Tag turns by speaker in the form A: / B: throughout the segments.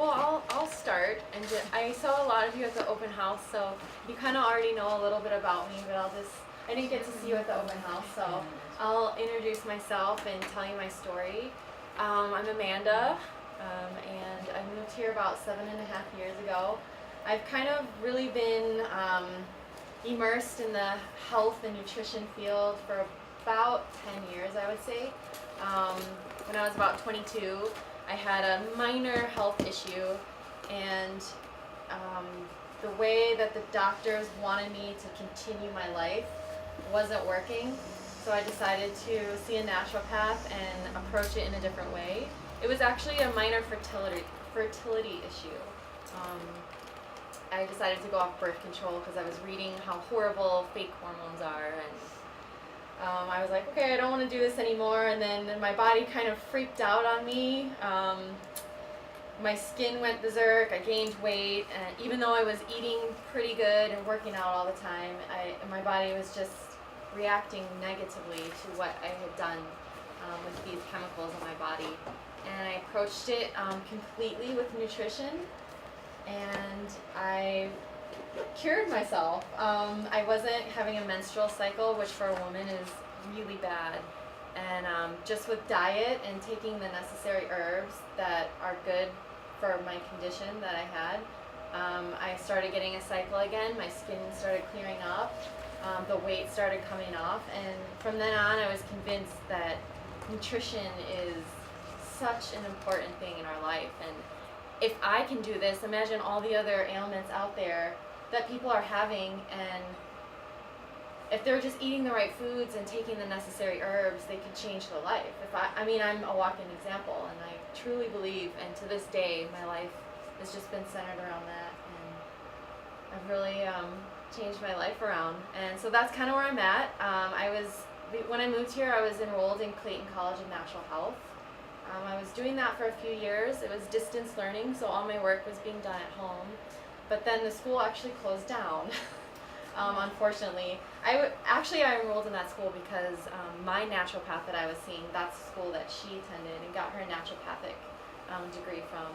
A: Well, I'll start, and I saw a lot of you at the open house, so you kind of already know a little bit about me, but I didn't get to see you at the open house, so I'll introduce myself and tell you my story. I'm Amanda, and I moved here about 7.5 years ago. I've kind of really been immersed in the health and nutrition field for about 10 years, I would say. When I was about 22, I had a minor health issue, and the way that the doctors wanted me to continue my life wasn't working, so I decided to see a naturopath and approach it in a different way. It was actually a minor fertility issue. I decided to go off birth control because I was reading how horrible fake hormones are, and I was like, okay, I don't want to do this anymore, and then my body kind of freaked out on me. My skin went berserk, I gained weight, and even though I was eating pretty good and working out all the time, my body was just reacting negatively to what I had done with these chemicals in my body. And I approached it completely with nutrition, and I cured myself. I wasn't having a menstrual cycle, which for a woman is really bad. And just with diet and taking the necessary herbs that are good for my condition that I had, I started getting a cycle again. My skin started clearing up. The weight started coming off. And from then on, I was convinced that nutrition is such an important thing in our life. And if I can do this, imagine all the other ailments out there that people are having, and if they're just eating the right foods and taking the necessary herbs, they could change their life. I'm a walking example, and I truly believe, and to this day, my life has just been centered around that, and I've really changed my life around. And so that's kind of where I'm at. When I moved here, I was enrolled in Clayton College of Natural Health. I was doing that for a few years. It was distance learning, so all my work was being done at home. But then the school actually closed down, unfortunately. I enrolled in that school because my naturopath that I was seeing, that's the school that she attended and got her naturopathic degree from.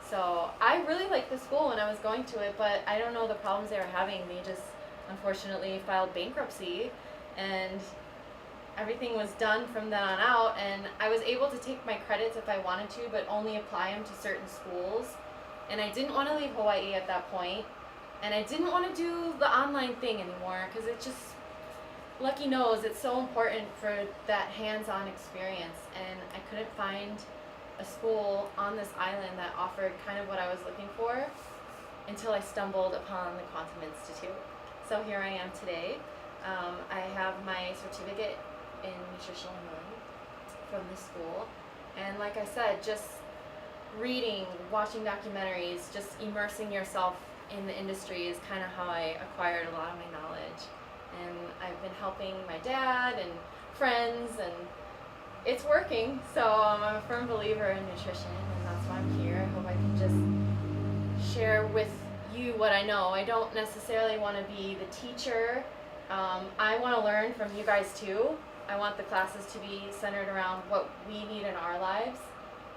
A: So I really liked the school when I was going to it, but I don't know the problems they were having. They just unfortunately filed bankruptcy, and everything was done from then on out, and I was able to take my credits if I wanted to, but only apply them to certain schools. And I didn't want to leave Hawaii at that point, and I didn't want to do the online thing anymore, because it just, Lucky knows, it's so important for that hands-on experience, and I couldn't find a school on this island that offered kind of what I was looking for until I stumbled upon the Quantum Institute. So here I am today. I have my certificate in Nutritional Healing from this school, and like I said, just reading, watching documentaries, just immersing yourself in the industry is kind of how I acquired a lot of my knowledge. And I've been helping my dad and friends, and it's working. So I'm a firm believer in nutrition, and that's why I'm here. I hope I can just share with you what I know. I don't necessarily want to be the teacher. I want to learn from you guys too. I want the classes to be centered around what we need in our lives,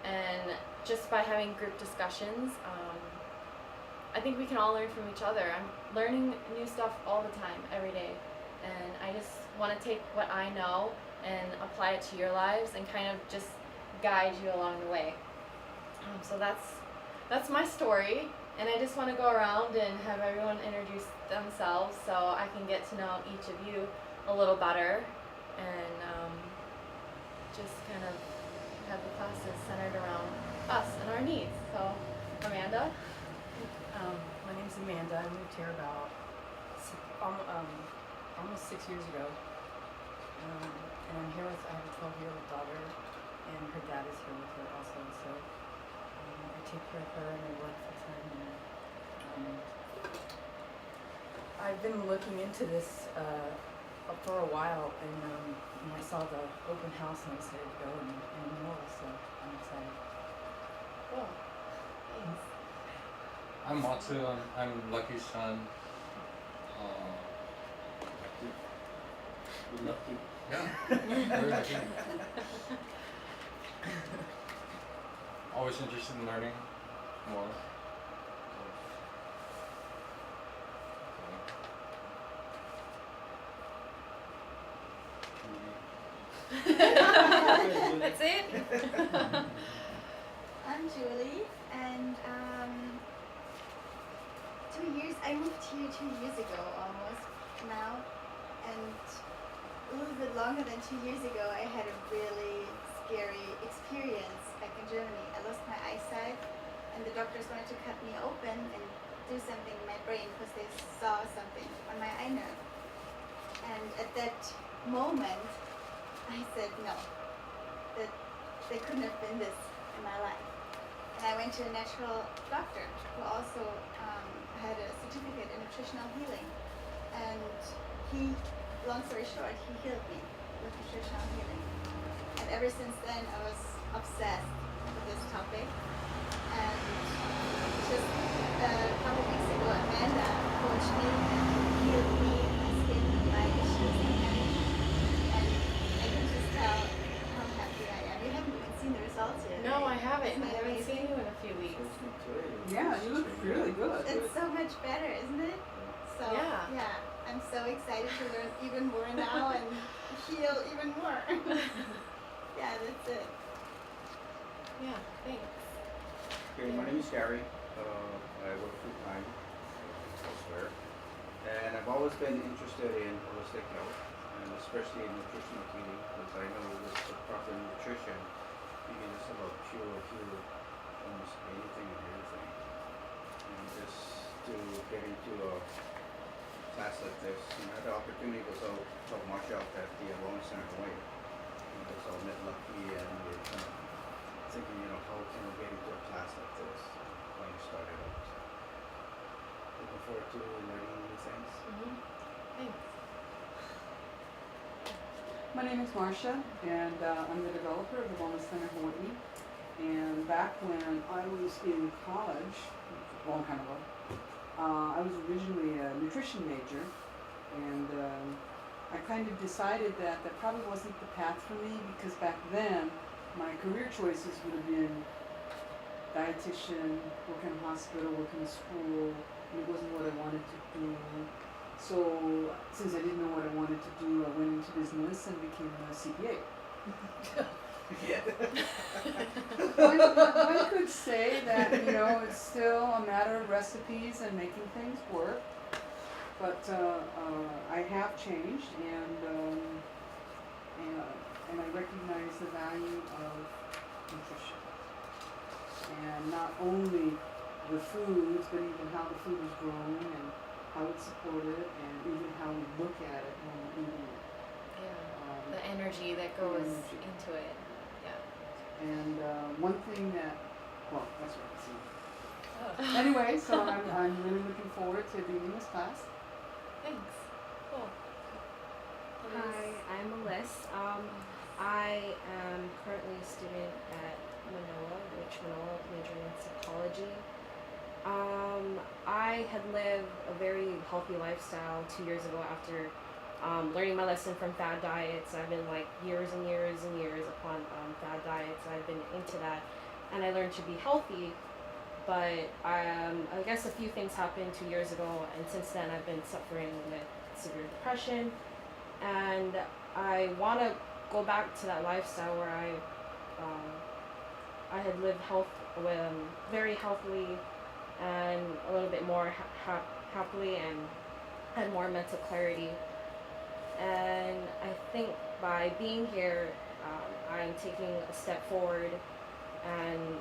A: and just by having group discussions, I think we can all learn from each other. I'm learning new stuff all the time, every day, and I just want to take what I know and apply it to your lives and kind of just guide you along the way. So that's my story, and I just want to go around and have everyone introduce themselves so I can get to know each of you a little better, and just kind of have the classes centered around us and our needs. So, Amanda?
B: My name's Amanda. I moved here about almost 6 years ago. And I'm here I have a 12-year-old daughter, and her dad is here with her also. So I take care of her, and I work full time. And I've been looking into this for a while, and I saw the open house, and I decided to go and enroll. So I'm excited.
A: Cool. Thanks.
C: I'm Matsu. I'm Lucky's son.
D: Lucky.
C: Yeah, very lucky. Always interested in learning. more.
A: That's it?
D: I'm Julie, and 2 years. I moved here 2 years ago, almost now, and a little bit longer than 2 years ago. I had a really scary experience back in Germany. I lost my eyesight, and the doctors wanted to cut me open and do something in my brain because they saw something on my eye nerve. And at that moment, I said no, that there couldn't have been this in my life. And I went to a natural doctor who also had a certificate in nutritional healing. And he, long story short, he healed me with nutritional healing. And ever since then, I was obsessed with this topic. And just a couple weeks ago, Amanda coached me and healed me, my skin, my issues, and I can just tell how happy I am. You haven't even seen the results yet.
A: No, I
D: right?
A: haven't.
D: Isn't
A: I
D: that
A: haven't
D: amazing?
A: seen you in a few weeks.
E: Yeah, you look really good.
D: It's so much better, isn't it? So
A: Yeah.
D: I'm so excited to learn even more now and heal even more. Yeah, that's it.
A: Yeah, thanks.
F: Okay, my name is Gary. I work full time elsewhere, and I've always been interested in holistic health, and especially in nutritional healing, because I know with the proper nutrition, you can just about heal almost anything and everything. And just to get into a class like this, I had the opportunity to help Marshall at the Wellness Center in Hawaii. And so I met Lucky, and we were kind of thinking, how can we get into a class like this when you started out. Looking forward to learning new things.
A: Thanks.
E: My name is Marcia, and I'm the developer of the Wellness Center Hawaii. And back when I was in college, a long time ago, I was originally a nutrition major, and I kind of decided that that probably wasn't the path for me, because back then my career choices would have been dietitian, work in a hospital, work in a school, and it wasn't what I wanted to do. So since I didn't know what I wanted to do, I went into business and became a CPA. One could say that, it's still a matter of recipes and making things work, but I have changed, and I recognize the value of nutrition. And not only the foods, but even how the food is grown and how it's supported, and even how we look at it when we're eating it.
A: Yeah. The energy that goes
E: energy.
A: into it. Yeah.
E: And one thing that, that's what I see. Anyway, so I'm really looking forward to being in this class.
A: Thanks. Cool.
G: Hi, I'm Melissa. I am currently a student at Manoa, majoring in psychology. I had lived a very healthy lifestyle 2 years ago after learning my lesson from fad diets. I've been years and years and years upon fad diets. I've been into that, and I learned to be healthy. But I guess a few things happened 2 years ago, and since then I've been suffering with severe depression, and I want to go back to that lifestyle where I had lived very healthily and a little bit more happily, and had more mental clarity. And I think by being here, I'm taking a step forward and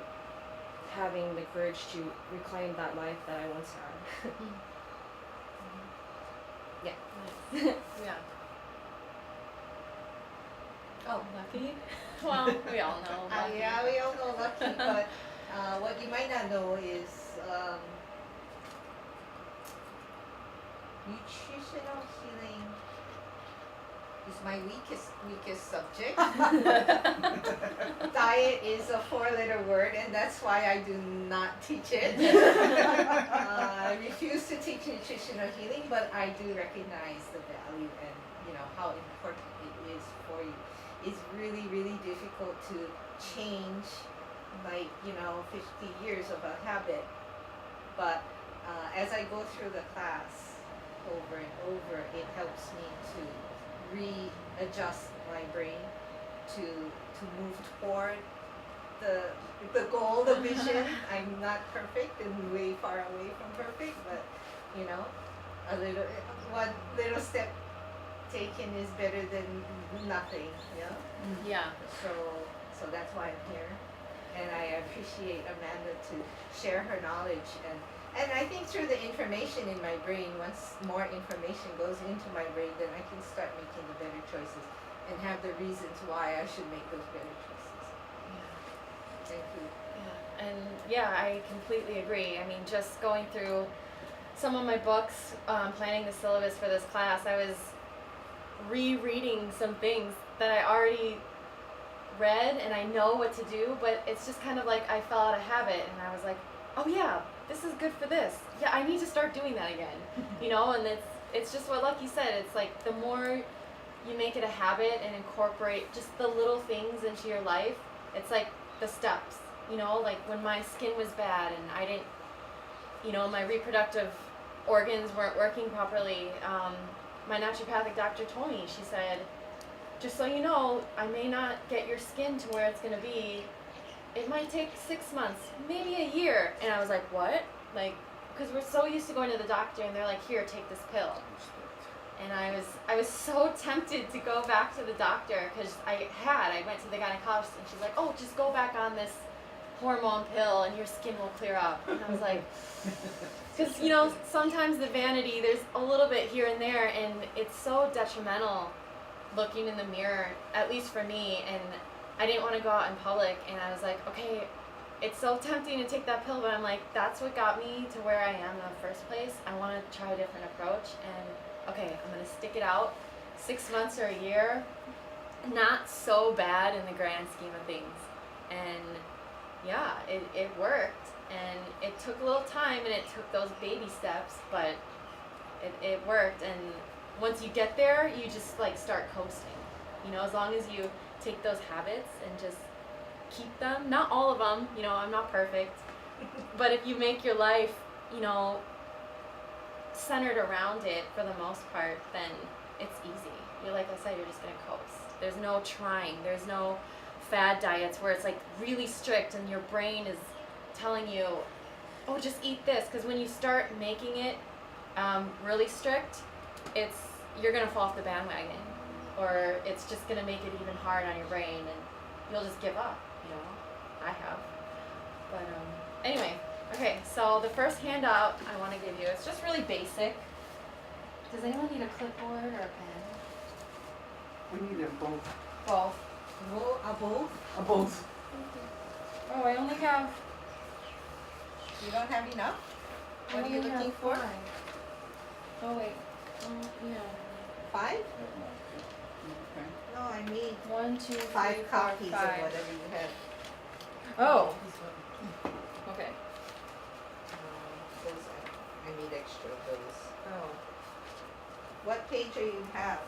G: having the courage to reclaim that life that I once had. Yeah.
A: Nice. Yeah.
H: Oh,
A: Lucky? Well, we all know. Lucky.
H: yeah, we all know Lucky, but what you might not know is nutritional healing is my weakest subject. Diet is a 4-letter word, and that's why I do not teach it. I refuse to teach nutritional healing, but I do recognize the value and how important it is for you. It's really, really difficult to change like 50 years of a habit, but as I go through the class over and over, it helps me to readjust my brain to move toward the goal, the vision. I'm not perfect and way far away from perfect, but a little one little step taken is better than nothing.
A: Yeah.
H: So that's why I'm here, and I appreciate Amanda to share her knowledge, and I think through the information in my brain, once more information goes into my brain, then I can start making the better choices and have the reasons why I should make those better choices. Thank you.
A: Yeah, and yeah, I completely agree. I mean, just going through some of my books, planning the syllabus for this class, I was rereading some things that I already read and I know what to do, but it's just kind of like I fell out of habit and I was like, oh yeah, this is good for this. Yeah, I need to start doing that again. And it's just what Lucky said. It's like the more you make it a habit and incorporate just the little things into your life, it's like the steps. Like when my skin was bad and I didn't, my reproductive organs weren't working properly. My naturopathic doctor told me, she said, just so you know, I may not get your skin to where it's going to be. It might take 6 months, maybe a year. And I was like, what? Like, because we're so used to going to the doctor and they're like, here, take this pill. And I was so tempted to go back to the doctor because I went to the gynecologist and she's like, oh, just go back on this hormone pill and your skin will clear up. And I was like, because, sometimes the vanity, there's a little bit here and there and it's so detrimental looking in the mirror, at least for me. And I didn't want to go out in public and I was like, okay, it's so tempting to take that pill, but I'm like, that's what got me to where I am in the first place. I want to try a different approach and okay, I'm going to stick it out 6 months or a year. Not so bad in the grand scheme of things. And yeah, it worked. And it took a little time and it took those baby steps, but it worked. And once you get there, you just like start coasting. As long as you take those habits and just keep them, not all of them, I'm not perfect, but if you make your life, centered around it for the most part, then it's easy. Like I said, you're just gonna coast. There's no trying. There's no fad diets where it's like really strict and your brain is telling you, oh, just eat this. Because when you start making it really strict, you're gonna fall off the bandwagon, or it's just gonna make it even hard on your brain, and you'll just give up. I have. But anyway. Okay, so the first handout I want to give you, it's just really basic. Does anyone need a clipboard or a pen?
E: We need them both.
A: Both.
H: Both?
E: Both.
A: Oh, I only have...
H: You don't have enough?
A: I
H: What are you
A: only have
H: looking for?
A: 5. Oh, wait. Yeah.
H: 5?
E: Okay.
H: No, I need
A: 1, 2, 3,
H: 5
A: 4,
H: copies
A: 5.
H: of whatever you have.
A: Oh. Okay.
H: Those I need extra of those.
A: Oh.
H: What page are you have?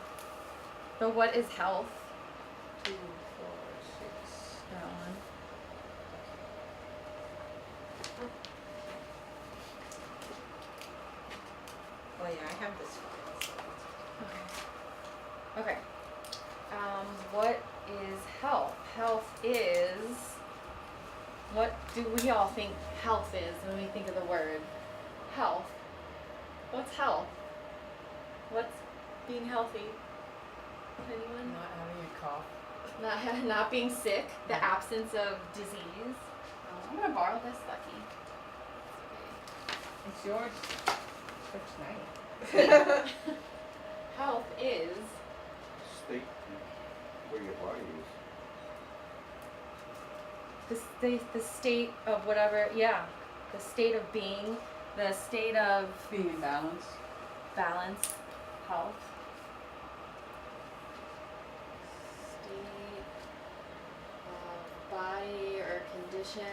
A: So what is health?
H: 2, 4, 6.
A: That one.
H: Oh yeah, I have this one.
A: Okay. What is health? Health is... What do we all think health is when we think of the word health? What's health? What's being healthy? Anyone?
B: Not having a cough.
A: Not being sick, the absence of disease. I'm gonna borrow this, Lucky.
H: It's yours. Looks nice.
A: Health is
F: State where your body is.
A: the state of whatever, yeah, the state of being, the state of
E: Being in balance.
A: balance, health. State of body or condition.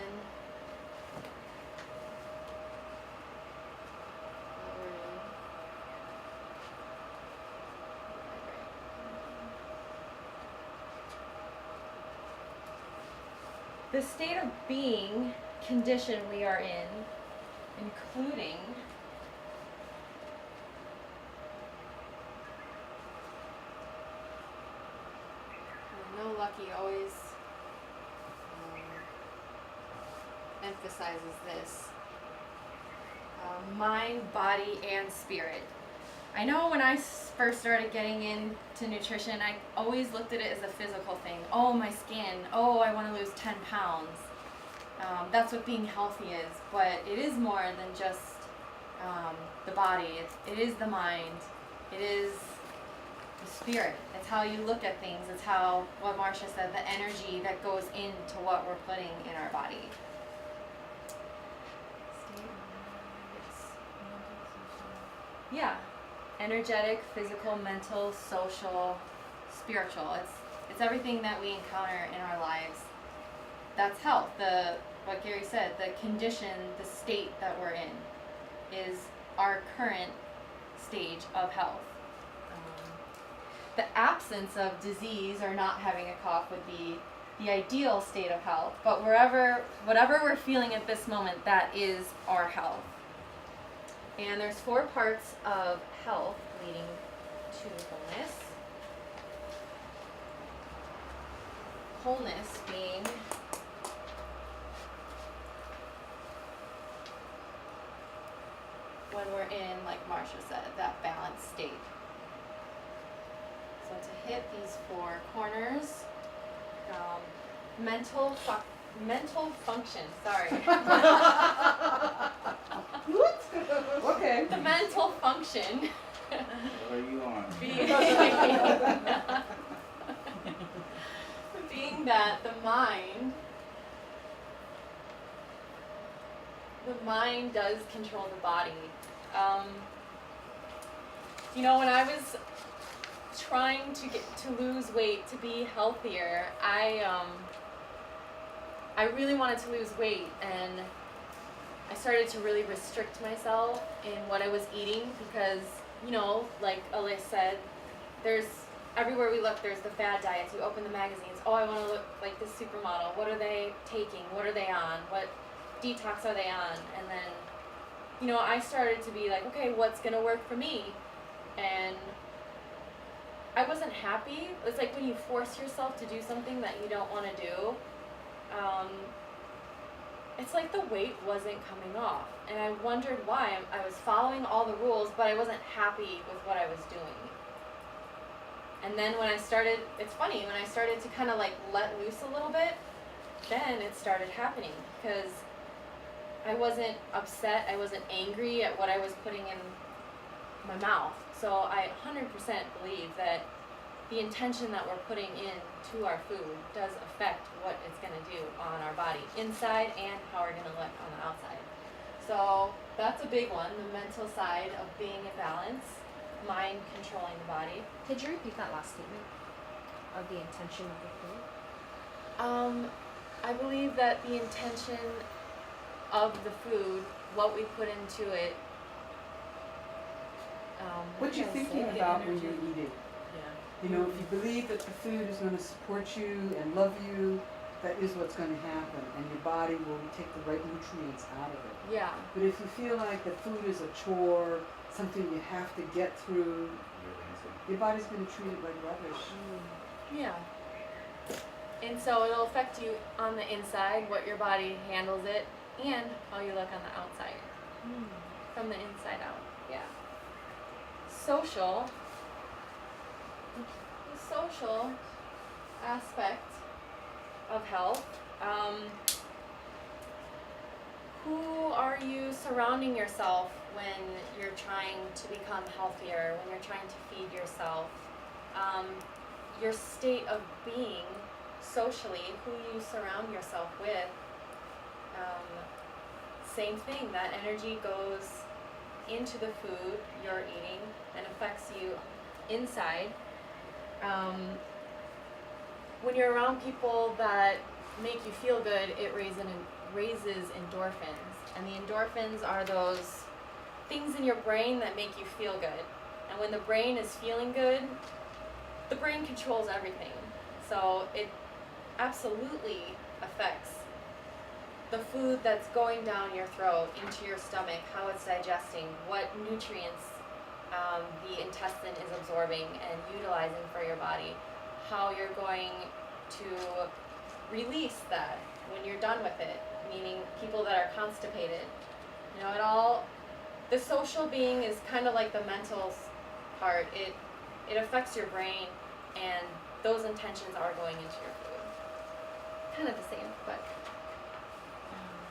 A: the state of being condition we are in, including I know Lucky always emphasizes this. Mind, body, and spirit. I know when I first started getting into nutrition, I always looked at it as a physical thing. Oh, my skin. Oh, I want to lose 10 pounds. That's what being healthy is. But it is more than just the body. It is the mind. It is the spirit. It's how you look at things. It's how, what Marcia said, the energy that goes into what we're putting in our body. Yeah. Energetic, physical, mental, social, spiritual. It's everything that we encounter in our lives. That's health. What Gary said, the condition, the state that we're in is our current stage of health. The absence of disease or not having a cough would be the ideal state of health, but whatever we're feeling at this moment, that is our health. And there's 4 parts of health leading to wholeness. Wholeness being when we're in, like Marcia said, that balanced state. So to hit these 4 corners, mental function, sorry.
E: Okay.
A: The mental function
F: What are you on?
A: being that the mind does control the body. When I was trying to lose weight, to be healthier, I really wanted to lose weight, and I started to really restrict myself in what I was eating because, like Alyssa said, there's everywhere we look, there's the fad diets. You open the magazines, oh, I want to look like this supermodel. What are they taking? What are they on? What detox are they on? And then, I started to be like, okay, what's going to work for me? And I wasn't happy. It's like when you force yourself to do something that you don't want to do. It's like the weight wasn't coming off, and I wondered why. I was following all the rules, but I wasn't happy with what I was doing. And then it's funny, when I started to kind of like let loose a little bit, then it started happening, because I wasn't upset, I wasn't angry at what I was putting in my mouth. So I 100% believe that the intention that we're putting into our food does affect what it's going to do on our body, inside and how we're going to look on the outside. So that's a big one, the mental side of being in balance, mind controlling the body.
G: Could you repeat that last statement of the intention of the food?
A: I believe that the intention of the food, what we put into it.
E: What you're thinking about when you're eating.
B: Yeah.
E: If you believe that the food is going to support you and love you, that is what's going to happen, and your body will take the right nutrients out of it.
A: Yeah.
E: But if you feel like the food is a chore, something you have to get through, your body's going to treat it like rubbish.
A: Yeah. And so it'll affect you on the inside, what your body handles it, and how you look on the outside. From the inside out. Yeah. The social aspect of health. Who are you surrounding yourself when you're trying to become healthier, when you're trying to feed yourself? Your state of being socially, who you surround yourself with. Same thing, that energy goes into the food you're eating and affects you inside. When you're around people that make you feel good, it raises endorphins. And the endorphins are those things in your brain that make you feel good. And when the brain is feeling good, the brain controls everything. So it absolutely affects the food that's going down your throat into your stomach, how it's digesting, what nutrients the intestine is absorbing and utilizing for your body, how you're going to release that when you're done with it, meaning people that are constipated. You know, it all, the social being is kind of like the mental part. It affects your brain, and those intentions are going into your food. Kind of the same, but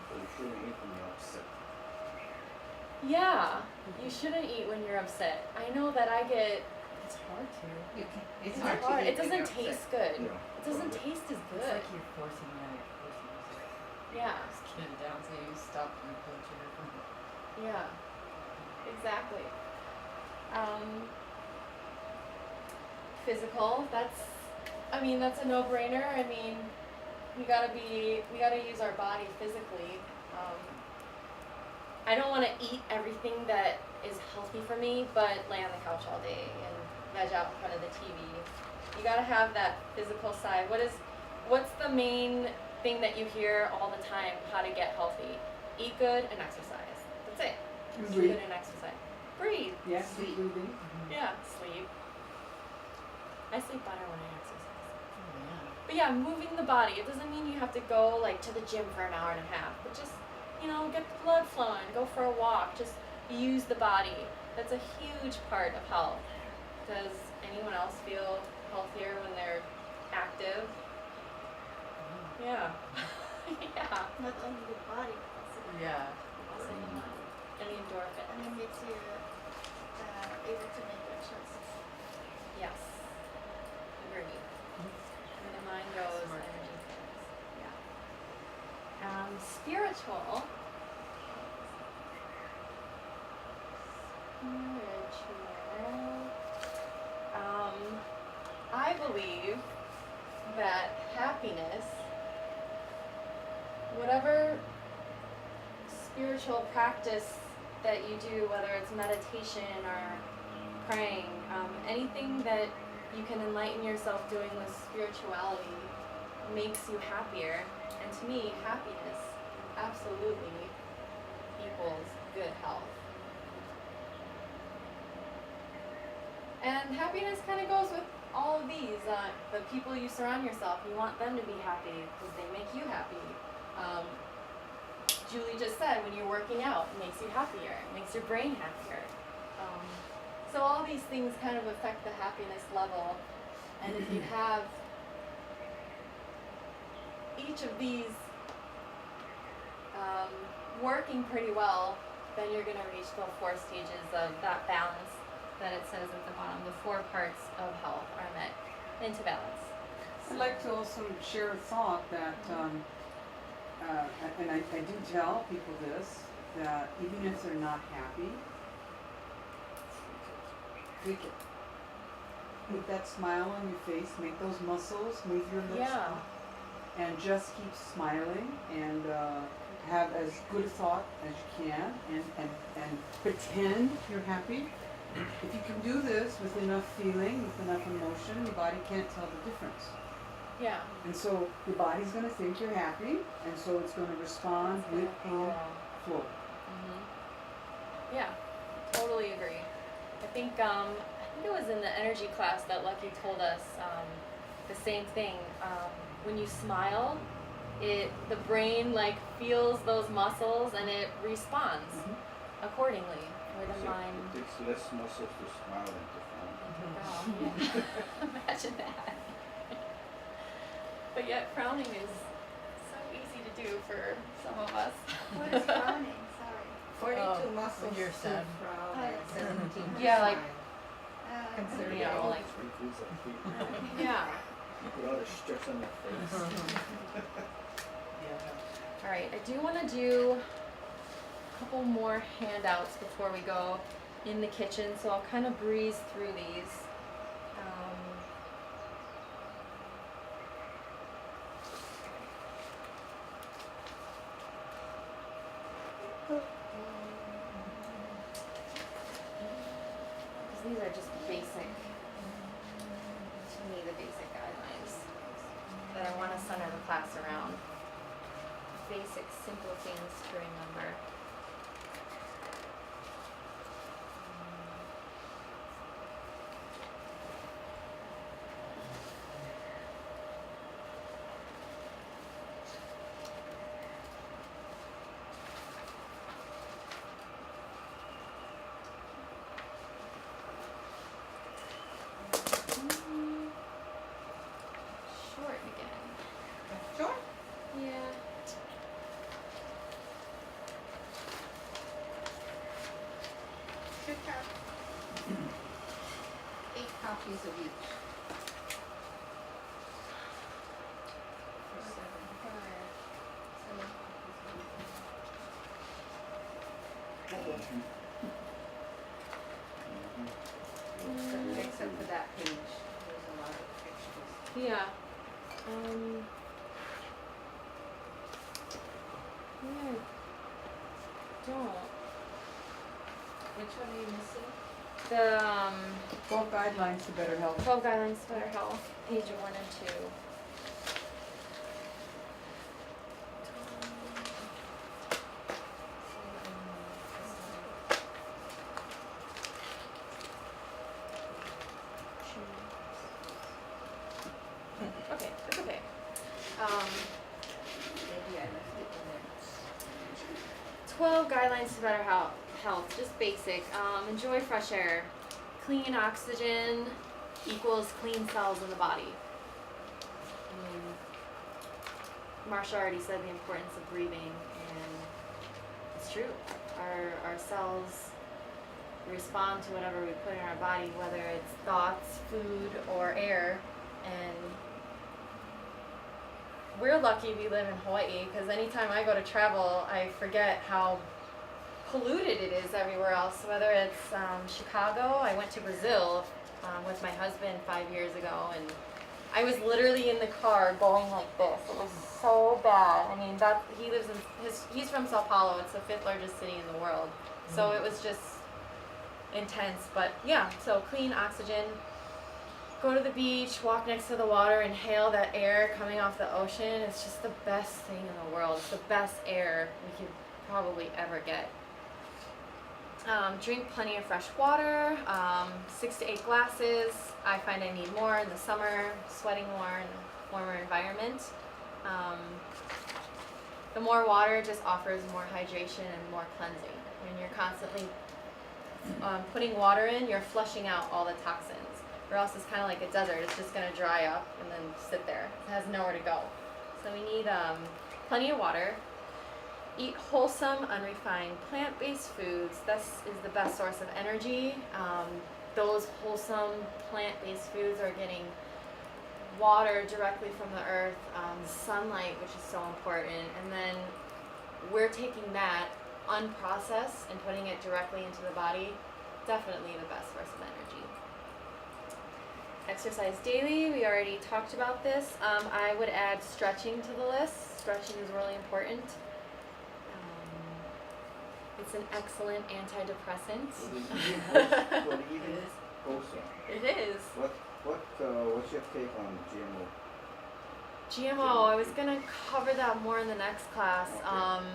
F: So you shouldn't eat when you're upset.
A: yeah, you shouldn't eat when you're upset. I know that I get,
B: It's hard to.
H: It's
A: it's
H: hard to
A: hard.
H: eat
A: It
H: when
A: doesn't
H: you're upset.
A: taste good.
F: Yeah.
A: It doesn't taste as
B: It's
A: good.
B: like you're forcing it.
A: Yeah,
B: Just get it down so you stop and pull sugar from it.
A: yeah, exactly. Physical, that's a no-brainer. I mean, we gotta use our body physically. I don't want to eat everything that is healthy for me, but lay on the couch all day and veg out in front of the TV. You gotta have that physical side. What's the main thing that you hear all the time? How to get healthy? Eat good and exercise. That's it. Eat
E: Breathe.
A: good and exercise. Breathe.
E: Yes, deep breathing.
A: Yeah, sleep. I sleep better when I exercise.
B: Oh, yeah.
A: But yeah, moving the body. It doesn't mean you have to go like to the gym for an hour and a half, but just, get the blood flowing, go for a walk, just use the body. That's a huge part of health. Does anyone else feel healthier when they're active? Yeah. Yeah.
D: Not only the body, but also
B: Yeah.
A: Also the mind. And the endorphin.
D: and it makes you able to make good choices.
A: Yes. Agree. Where the mind goes,
B: Smart.
A: energy flows. Yeah. Spiritual. I believe that happiness, whatever spiritual practice that you do, whether it's meditation or praying, anything that you can enlighten yourself doing with spirituality makes you happier. And to me, happiness absolutely equals good health. And happiness kind of goes with all of these. The people you surround yourself, you want them to be happy because they make you happy. Julie just said, when you're working out, it makes you happier. It makes your brain happier. So all these things kind of affect the happiness level. And if you have each of these working pretty well, then you're going to reach the 4 stages of that balance that it says at the bottom. The 4 parts of health are met into balance.
E: I'd like to also share a thought that, and I do tell people this, that even if they're not happy, fake it. Put that smile on your face, make those muscles, move your lips,
A: Yeah.
E: and just keep smiling and have as good a thought as you can and pretend you're happy. If you can do this with enough feeling, with enough emotion, your body can't tell the difference.
A: Yeah.
E: And so your body's going to think you're happy, and so it's going to respond with a flow.
A: Yeah, totally agree. I think it was in the energy class that Lucky told us the same thing. When you smile, the brain feels those muscles and it responds accordingly. Where the mind.
F: It takes less muscles to smile than to frown.
A: Yeah. Imagine that. But yet frowning is so easy to do for some of us.
D: What is frowning? Sorry.
H: 42 muscles
B: when you're
H: to
B: sad.
H: frown and 17 to
A: Yeah, like-
H: smile.
B: Consider
A: Yeah,
F: all
A: like-
F: these wrinkles and feet.
A: Yeah.
F: Put all the stress on your face.
B: Yeah.
A: All right, I do want to do a couple more handouts before we go in the kitchen, so I'll kind of breeze through these. These are just basic, to me, the basic guidelines that I want to center the class around. basic, simple things to remember. Short again.
H: Sure.
A: Yeah.
H: Should have 8 copies of each. For 7. 7 copies of each. Except for that page, there's a lot of extras.
A: Yeah. Yeah, I don't.
H: Which one are you missing?
A: The
E: 12 guidelines to better health.
A: 12 guidelines for better health, page 1 and 2. Okay, that's okay.
H: Maybe I left it in there.
A: 12 guidelines to better health, just basic. Enjoy fresh air. Clean oxygen equals clean cells in the body. Marsha already said the importance of breathing, and it's true. Our cells respond to whatever we put in our body, whether it's thoughts, food, or air. And we're lucky we live in Hawaii, because anytime I go to travel, I forget how polluted it is everywhere else. Whether it's Chicago, I went to Brazil with my husband 5 years ago, and I was literally in the car going like this. It was so bad. I mean, he's from Sao Paulo. It's the 5th largest city in the world. So it was just intense. But yeah, so clean oxygen. Go to the beach, walk next to the water, inhale that air coming off the ocean. It's just the best thing in the world. It's the best air we could probably ever get. Drink plenty of fresh water, 6 to 8 glasses. I find I need more in the summer, sweating more in a warmer environment. The more water just offers more hydration and more cleansing. When you're constantly putting water in, you're flushing out all the toxins. Or else it's kind of like a desert. It's just going to dry up and then sit there. It has nowhere to go. So we need plenty of water. Eat wholesome, unrefined, plant-based foods. This is the best source of energy. Those wholesome, plant-based foods are getting water directly from the earth, sunlight, which is so important. And then we're taking that unprocessed and putting it directly into the body. Definitely the best source of energy. Exercise daily, we already talked about this. I would add stretching to the list. Stretching is really important. It's an excellent antidepressant.
F: What do you do? Also,
A: It is.
F: what's your take on GMO?
A: GMO, I was gonna cover that more in the next class.
F: Okay.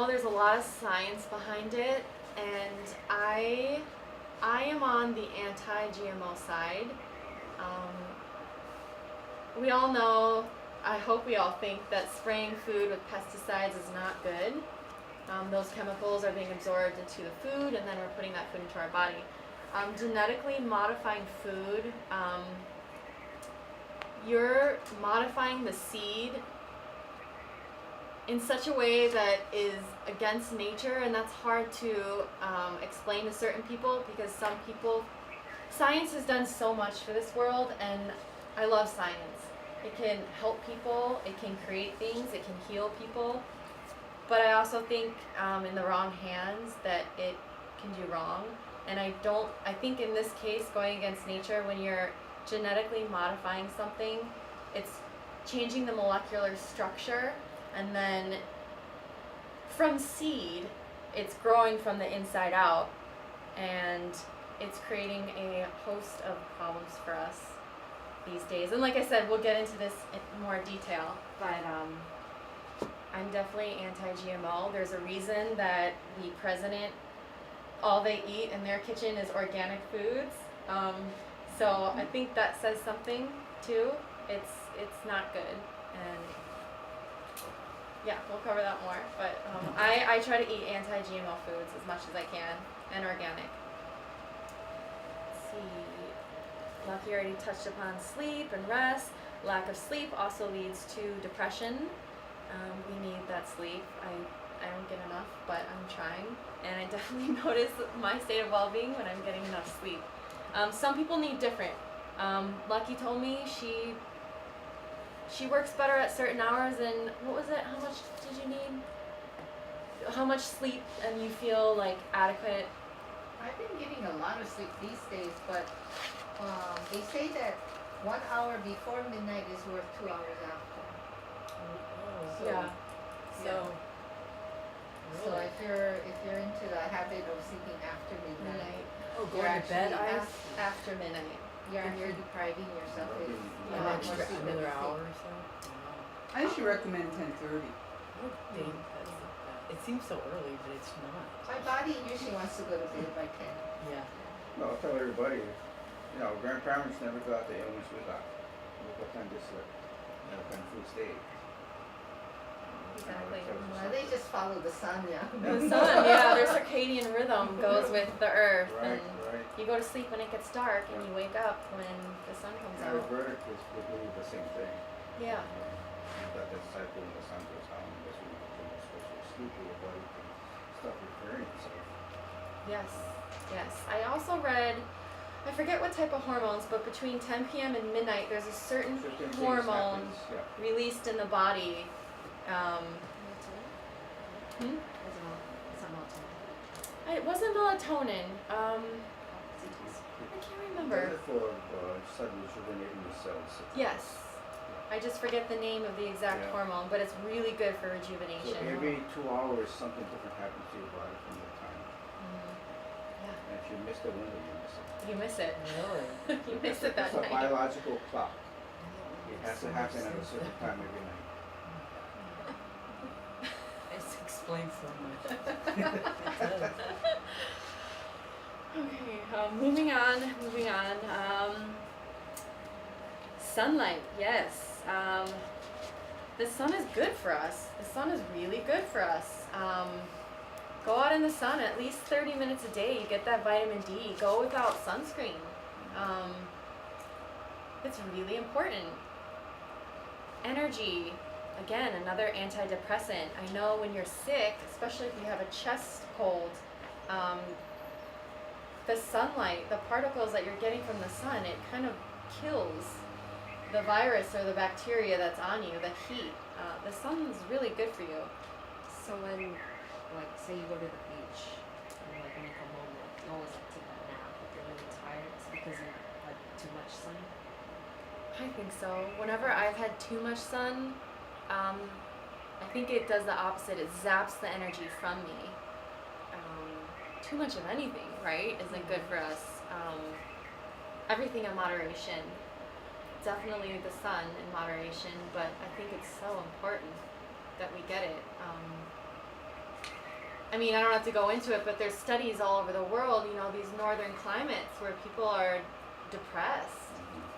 A: There's a lot of science behind it, and I am on the anti-GMO side. We all know, I hope we all think, that spraying food with pesticides is not good. Those chemicals are being absorbed into the food, and then we're putting that food into our body. Genetically modifying food, you're modifying the seed in such a way that is against nature, and that's hard to explain to certain people, because some people, science has done so much for this world, and I love science. It can help people, it can create things, it can heal people, but I also think in the wrong hands that it can do wrong. And I think in this case, going against nature, when you're genetically modifying something, it's changing the molecular structure, and then from seed, it's growing from the inside out, and it's creating a host of problems for us these days. And like I said, we'll get into this in more detail, but I'm definitely anti-GMO. There's a reason that the president, all they eat in their kitchen is organic foods. So I think that says something too. It's not good, and yeah, we'll cover that more. But I try to eat anti-GMO foods as much as I can and organic. Let's see. Lucky already touched upon sleep and rest. Lack of sleep also leads to depression. We need that sleep. I don't get enough, but I'm trying, and I definitely notice my state of well-being when I'm getting enough sleep. Some people need different. Lucky told me she works better at certain hours, and what was it? How much did you need? How much sleep and you feel like adequate?
H: I've been getting a lot of sleep these days, but they say that 1 hour before midnight is worth 2 hours after. So,
A: Yeah.
B: So,
H: So if you're into the habit of sleeping after midnight,
A: Midnight.
B: oh,
H: you're
B: going to bed,
H: actually
A: After midnight.
H: you're depriving yourself of
A: Yeah.
B: an
H: more
B: extra,
H: sleep.
B: another
H: than you
B: hour
H: think.
B: or so? Wow.
E: I usually recommend 10:30.
B: I would think it seems so early, but it's not.
H: My body usually wants to go to bed by 10.
B: Yeah.
F: No, I'll tell everybody, grandparents never got the illness we got. Look what time they slept. What kind of food they ate.
A: Exactly.
H: Well, they just follow the sun, yeah.
A: The sun, yeah, their circadian rhythm goes with the earth,
F: Right,
A: and
F: right.
A: you go to sleep when it gets dark, and you wake up when the sun comes
F: Our
A: out.
F: verdict is we believe the same thing.
A: Yeah.
F: You've got that cycle when the sun goes down, and that's when you're supposed to sleep, your body can start repairing itself.
A: Yes, yes. I also read, I forget what type of hormones, but between 10 p.m. and midnight, there's a certain
F: 15 things
A: hormone
F: happens, yeah.
A: released in the body. Hmm?
G: It's not melatonin.
A: It wasn't melatonin. I can't remember.
F: Does it for suddenly rejuvenating the cells.
A: Yes. I just forget the name of the exact
F: Yeah.
A: hormone, but it's really good for
F: So
A: rejuvenation.
F: every 2 hours, something different happens to your body from that time.
A: Mhm.
F: And if you miss the window, you miss it.
A: You miss it.
B: Really?
A: You miss it that
F: It's a
A: night.
F: biological clock. It has
B: So
F: to
B: much
F: happen at a
B: sense.
F: certain time every night.
B: This explains so much. It does.
A: Okay, moving on. Sunlight, yes. The sun is good for us. The sun is really good for us. Go out in the sun at least 30 minutes a day. You get that vitamin D. Go without sunscreen. It's really important. Energy, again, another antidepressant. I know when you're sick, especially if you have a chest cold, the sunlight, the particles that you're getting from the sun, it kind of kills the virus or the bacteria that's on you, the heat. The sun is really good for you.
G: So when, like, say you go to the beach, and like when you come home, like, you always like take a nap, but you're really tired. It's because you had too much sun.
A: I think so. Whenever I've had too much sun, I think it does the opposite. It zaps the energy from me. Too much of anything, right, isn't good for us. Everything in moderation. Definitely the sun in moderation, but I think it's so important that we get it. I mean, I don't have to go into it, but there's studies all over the world, these northern climates where people are depressed.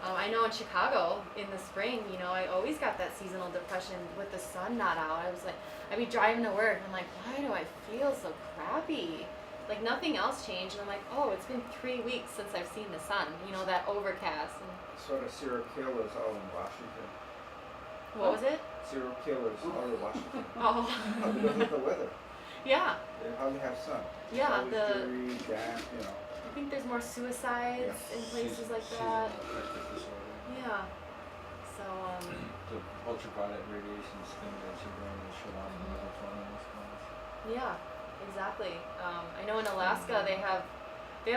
A: I know in Chicago in the spring, I always got that seasonal depression with the sun not out. I was like, I'd be driving to work and I'm like, why do I feel so crappy? Like nothing else changed. And I'm like, oh, it's been 3 weeks since I've seen the sun, that overcast. And
F: Sort of serial killers all in Washington.
A: what was it?
F: Serial killers all in Washington.
A: Oh,
F: Because of the weather.
A: yeah.
F: They hardly have sun. It's
A: Yeah,
F: always dreary, damp,
A: I think there's more suicides in places like that.
C: Seasonal disorder.
A: Yeah. So,
C: The ultraviolet radiation stimulates your brain to shut off the melatonin response.
A: yeah, exactly. I know in Alaska they have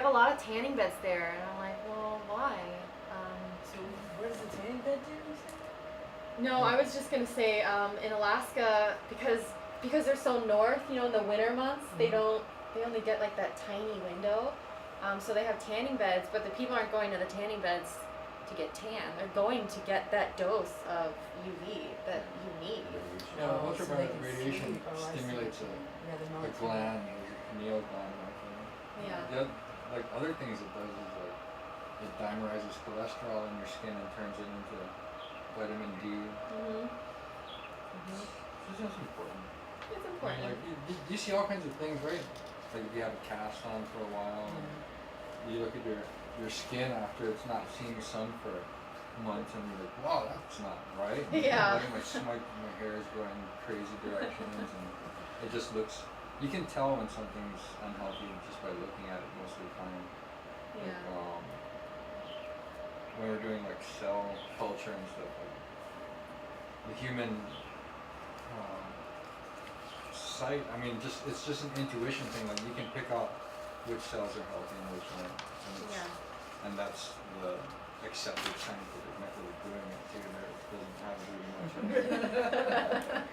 A: a lot of tanning beds there, and I'm like, well, why?
B: So, what does the tanning bed do, you said?
A: No, I was just gonna say in Alaska because they're so north, in the winter months they only get like that tiny window, so they have tanning beds, but the people aren't going to the tanning beds to get tan. They're going to get that dose of UV that you need.
C: Yeah,
B: Oh, so they
C: ultraviolet
B: can
C: radiation
B: see. Oh, I see.
C: stimulates
B: Yeah, the
C: a
B: melatonin.
C: gland, there's a pineal gland.
A: Yeah.
C: Like other things it does is like it dimerizes cholesterol in your skin and turns it into vitamin D.
A: Mhm. Mhm.
C: It's just important.
A: It's
C: I mean,
A: important.
C: like you see all kinds of things, right? Like if you have a cast on for a while, and you look at your skin after it's not seen the sun for months, and you're like, wow, that's not right.
A: Yeah.
C: Like my hair is going crazy directions, and it just looks. You can tell when something's unhealthy just by looking at it most of the time.
A: Yeah.
C: Like, when we're doing like cell culture and stuff, like the human sight. I mean, it's just an intuition thing. Like you can pick out which cells are healthy and which aren't, and that's the accepted scientific method of doing it too. There doesn't have really much.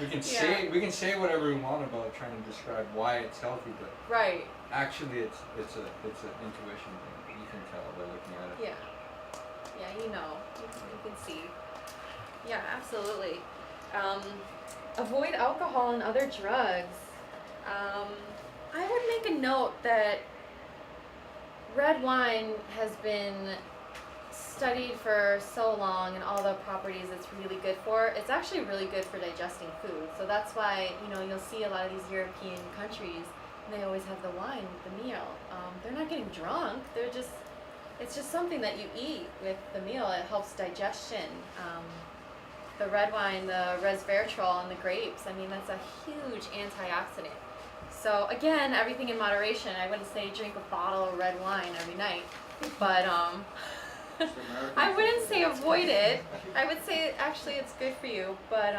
C: We can say whatever we want about trying to describe why it's healthy, but
A: Right.
C: actually it's an intuition thing. You can tell by looking at it.
A: Yeah. Yeah, you know. You can see. Yeah, absolutely. Avoid alcohol and other drugs. I would make a note that red wine has been studied for so long and all the properties it's really good for. It's actually really good for digesting food. So that's why, you'll see a lot of these European countries, they always have the wine with the meal. They're not getting drunk. It's just something that you eat with the meal. It helps digestion. The red wine, the resveratrol and the grapes, I mean, that's a huge antioxidant. So again, everything in moderation. I wouldn't say drink a bottle of red wine every night, but I wouldn't say avoid it. I would say actually it's good for you, but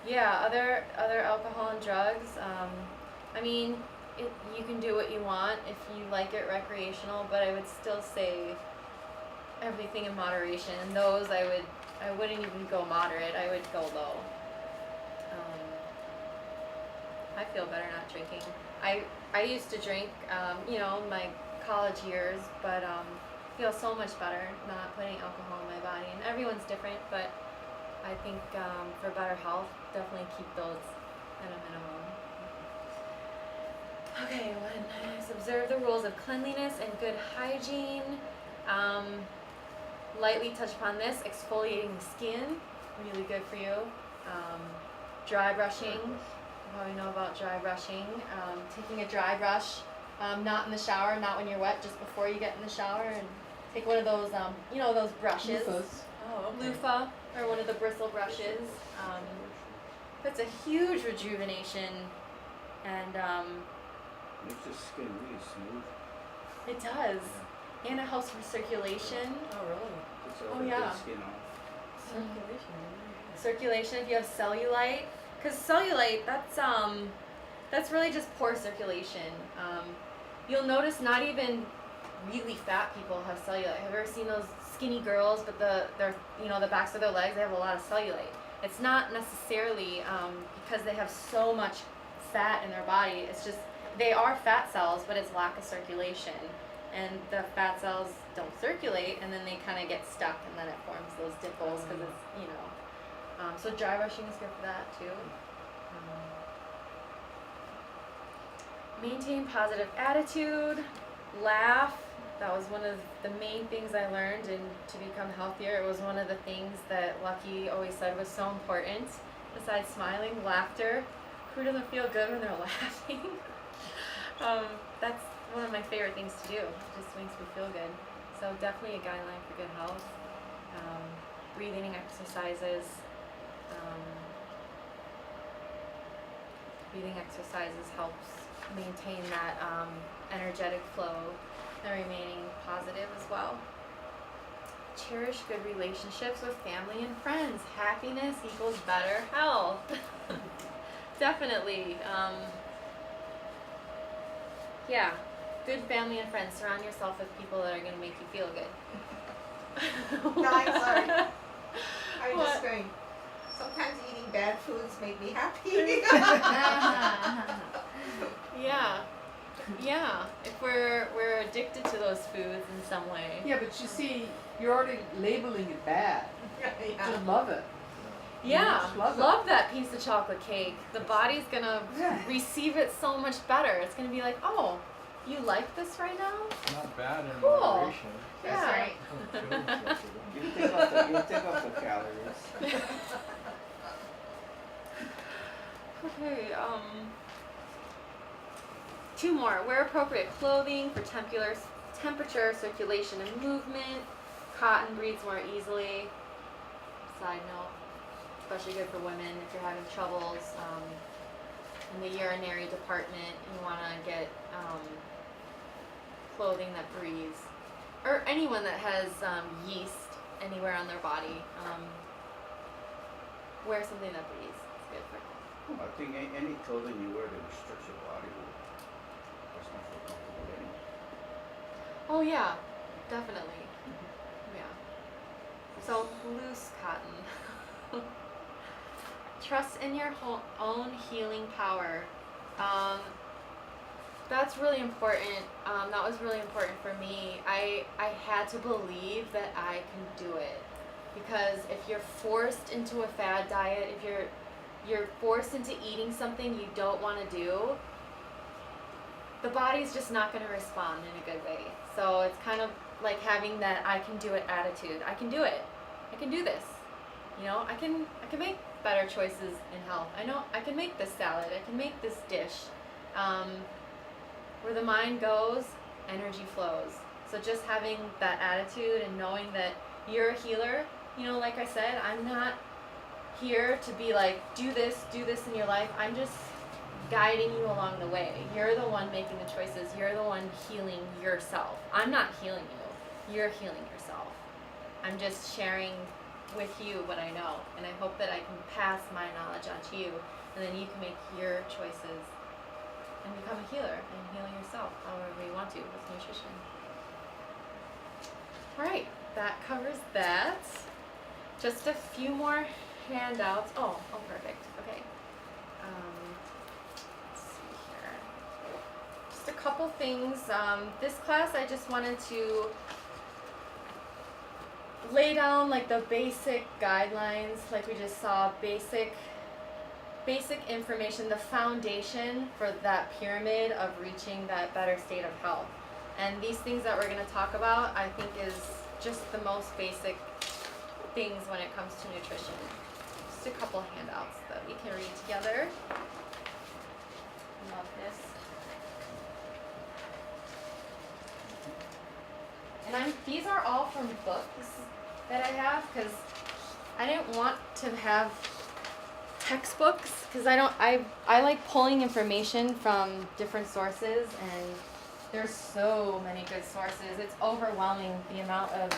A: yeah, other alcohol and drugs. I mean, you can do what you want if you like it recreational, but I would still say everything in moderation. And those I wouldn't even go moderate. I would go low. I feel better not drinking. I used to drink, my college years, but feel so much better not putting alcohol in my body. And everyone's different, but I think for better health, definitely keep those at a minimum. Okay, observe the rules of cleanliness and good hygiene. Lightly touch upon this. Exfoliating the skin, really good for you. Dry brushing. You probably know about dry brushing. Taking a dry brush, not in the shower, not when you're wet, just before you get in the shower, and take one of those, those brushes.
B: Loofahs.
A: Oh, okay. Loofah, or one of the bristle brushes. That's a huge rejuvenation, and
F: Makes the skin really smooth.
A: it does. And it helps with circulation.
B: Oh, really?
F: It's
A: Oh,
F: all the
A: yeah.
F: dead skin off.
B: Circulation.
A: Circulation, if you have cellulite, because cellulite, that's really just poor circulation. You'll notice not even really fat people have cellulite. Have you ever seen those skinny girls, but the backs of their legs, they have a lot of cellulite. It's not necessarily because they have so much fat in their body. It's just they are fat cells, but it's lack of circulation, and the fat cells don't circulate, and then they kind of get stuck, and then it forms those dimples because it's so dry brushing is good for that too. Maintain positive attitude, laugh. That was one of the main things I learned, and to become healthier, it was one of the things that Lucky always said was so important. Besides smiling, laughter. Who doesn't feel good when they're laughing? That's one of my favorite things to do. It just makes me feel good. So definitely a guideline for good health. Breathing exercises. Breathing exercises helps maintain that energetic flow and remaining positive as well. Cherish good relationships with family and friends. Happiness equals better health. Definitely. Yeah, good family and friends. Surround yourself with people that are going to make you feel good.
H: No, I'm sorry. I'm
A: What?
H: just going. Sometimes eating bad foods make me happy.
A: Yeah. Yeah, if we're addicted to those foods in some way.
E: Yeah, but you see, you're already labeling it bad. Just love it.
A: Yeah,
E: just love it.
A: love that piece of chocolate cake. The body's gonna
E: Yeah.
A: receive it so much better. It's gonna be like, oh, you like this right now?
C: Not bad in
A: Cool.
C: moderation.
H: That's
A: Yeah.
H: right.
C: Don't kill yourself with it.
F: You take off the calories.
A: Okay, two more. Wear appropriate clothing for temperature, circulation, and movement. Cotton breathes more easily. Side note, especially good for women if you're having troubles in the urinary department. You want to get clothing that breathes, or anyone that has yeast anywhere on their body. Wear something that breathes. It's good for health.
F: I think any clothing you wear that restricts your body that's not so comfortable anyway.
A: Oh yeah, definitely. Yeah. So loose cotton. Trust in your own healing power. That's really important. That was really important for me. I had to believe that I can do it, because if you're forced into a fad diet, if you're forced into eating something you don't want to do, the body's just not going to respond in a good way. So it's kind of like having that I can do it attitude. I can do it. I can do this. You know, I can make better choices in health. I know I can make this salad. I can make this dish. Where the mind goes, energy flows. So just having that attitude and knowing that you're a healer, you know, like I said, I'm not here to be like, do this in your life. I'm just guiding you along the way. You're the one making the choices. You're the one healing yourself. I'm not healing you. You're healing yourself. I'm just sharing with you what I know, and I hope that I can pass my knowledge on to you, and then you can make your choices and become a healer and heal yourself however you want to with nutrition. Alright, that covers that. Just a few more handouts. Oh, perfect. Okay. Let's see here. Just a couple things. This class I just wanted to lay down like the basic guidelines, like we just saw, basic information, the foundation for that pyramid of reaching that better state of health. And these things that we're going to talk about, I think, is just the most basic things when it comes to nutrition. Just a couple handouts that we can read together. Love this. And these are all from books that I have, because I didn't want to have textbooks, because I like pulling information from different sources, and there's so many good sources. It's overwhelming the amount of